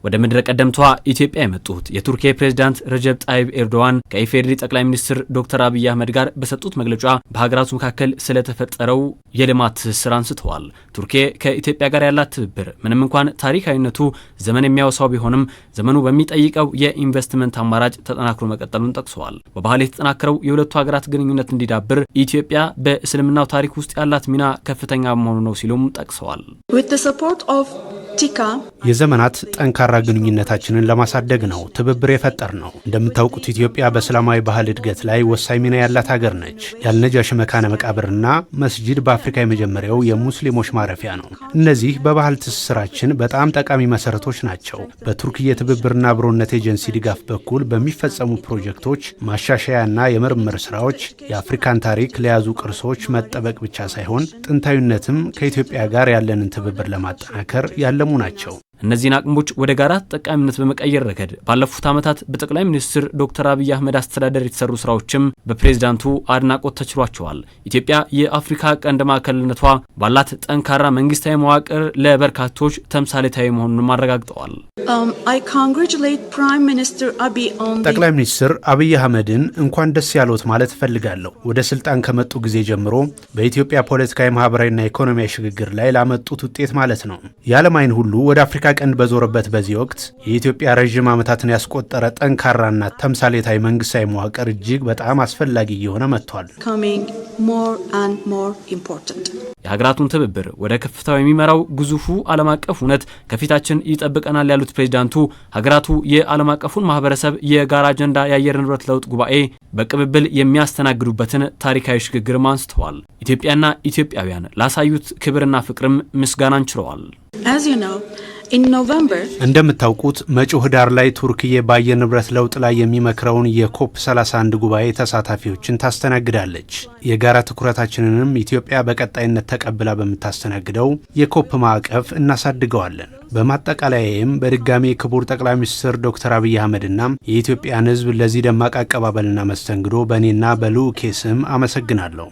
ወደ ምድረ ቀደምቷ ኢትዮጵያ የመጡት የቱርክ ፕሬዝዳንት ረጀብ ጣይብ ኤርዶዋን ከኢፌዴሪ ጠቅላይ ሚኒስትር ዶክተር አብይ አህመድ ጋር በሰጡት መግለጫ በሀገራቱ መካከል ስለተፈጠረው የልማት ትስስር አንስተዋል። ቱርክ ከኢትዮጵያ ጋር ያላት ትብብር ምንም እንኳን ታሪካዊነቱ ዘመን የሚያወሳው ቢሆንም ዘመኑ በሚጠይቀው የኢንቨስትመንት አማራጭ ተጠናክሮ መቀጠሉን ጠቅሰዋል። በባህል የተጠናከረው የሁለቱ ሀገራት ግንኙነት እንዲዳብር ኢትዮጵያ በእስልምናው ታሪክ ውስጥ ያላት ሚና ከፍተኛ መሆኑ ነው ሲሉም ጠቅሰዋል። የዘመናት ጠንካራ ግንኙነታችንን ለማሳደግ ነው ትብብር የፈጠር ነው። እንደምታውቁት ኢትዮጵያ በእስላማዊ ባህል እድገት ላይ ወሳኝ ሚና ያላት ሀገር ነች። የአልነጃሺ መካነ መቃብርና መስጂድ በአፍሪካ የመጀመሪያው የሙስሊሞች ማረፊያ ነው። እነዚህ በባህል ትስስራችን በጣም ጠቃሚ መሰረቶች ናቸው። በቱርክ የትብብርና አብሮነት ኤጀንሲ ድጋፍ በኩል በሚፈጸሙ ፕሮጀክቶች ማሻሻያና የምርምር ስራዎች የአፍሪካን ታሪክ ለያዙ ቅርሶች መጠበቅ ብቻ ሳይሆን ጥንታዊነትም ከኢትዮጵያ ጋር ያለንን ትብብር ለማጠናከር ያለሙ ናቸው። እነዚህን አቅሞች ወደ ጋራ ተጠቃሚነት በመቀየር ረገድ ባለፉት ዓመታት በጠቅላይ ሚኒስትር ዶክተር አብይ አህመድ አስተዳደር የተሰሩ ስራዎችም በፕሬዝዳንቱ አድናቆት ተችሏቸዋል። ኢትዮጵያ የአፍሪካ ቀንድ ማዕከልነቷ ባላት ጠንካራ መንግስታዊ መዋቅር ለበርካቶች ተምሳሌታዊ መሆኑን አረጋግጠዋል። ጠቅላይ ሚኒስትር አብይ አህመድን እንኳን ደስ ያሎት ማለት እፈልጋለሁ። ወደ ስልጣን ከመጡ ጊዜ ጀምሮ በኢትዮጵያ ፖለቲካዊ፣ ማህበራዊና ኢኮኖሚያዊ ሽግግር ላይ ላመጡት ውጤት ማለት ነው። የዓለም አይን ሁሉ ወደ አፍሪካ ቀንድ በዞረበት በዚህ ወቅት የኢትዮጵያ ረዥም ዓመታትን ያስቆጠረ ጠንካራና ተምሳሌታዊ መንግስታዊ መዋቅር እጅግ በጣም አስፈላጊ እየሆነ መጥቷል። የሀገራቱን ትብብር ወደ ከፍታው የሚመራው ግዙፉ ዓለም አቀፍ እውነት ከፊታችን ይጠብቀናል ያሉት ፕሬዝዳንቱ ሀገራቱ የዓለም አቀፉን ማህበረሰብ የጋራ አጀንዳ የአየር ንብረት ለውጥ ጉባኤ በቅብብል የሚያስተናግዱበትን ታሪካዊ ሽግግርም አንስተዋል። ኢትዮጵያና ኢትዮጵያውያን ላሳዩት ክብርና ፍቅርም ምስጋናን ችረዋል። እንደምታውቁት መጪው ህዳር ላይ ቱርክዬ በአየር ንብረት ለውጥ ላይ የሚመክረውን የኮፕ 31 ጉባኤ ተሳታፊዎችን ታስተናግዳለች። የጋራ ትኩረታችንንም ኢትዮጵያ በቀጣይነት ተቀብላ በምታስተናግደው የኮፕ ማዕቀፍ እናሳድገዋለን። በማጠቃለያም በድጋሚ ክቡር ጠቅላይ ሚኒስትር ዶክተር አብይ አህመድና የኢትዮጵያን ህዝብ ለዚህ ደማቅ አቀባበልና መስተንግዶ በእኔና በልዑኬ ስም አመሰግናለሁ።